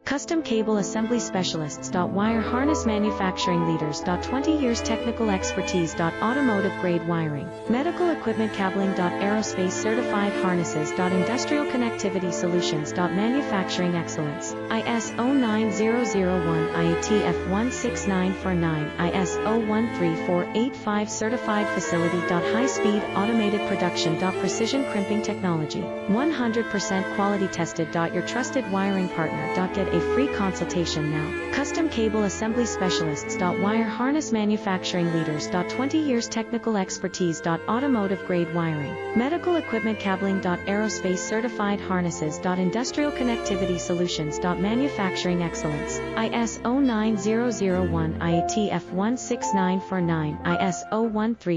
Custom Cable Assembly Specialists. Wire Harness Manufacturing Leaders. 20 years Technical Expertise. Automotive Grade Wiring, Medical Equipment Cabling. Aerospace Certified Harnesses. Industrial Connectivity Solutions. Manufacturing Excellence, ISO 9001, IATF 16949, ISO 13485 Certified Facility. High-speed automated production. Precision crimping technology, 100% quality tested. Your trusted wiring partner. Get a free consultation now. Custom Cable Assembly Specialists. Wire Harness Manufacturing Leaders. 20 years Technical Expertise. Automotive Grade Wiring, Medical Equipment Cabling. Aerospace Certified Harnesses. Industrial Connectivity Solutions. Manufacturing Excellence, ISO 9001, IATF 16949, ISO 13485.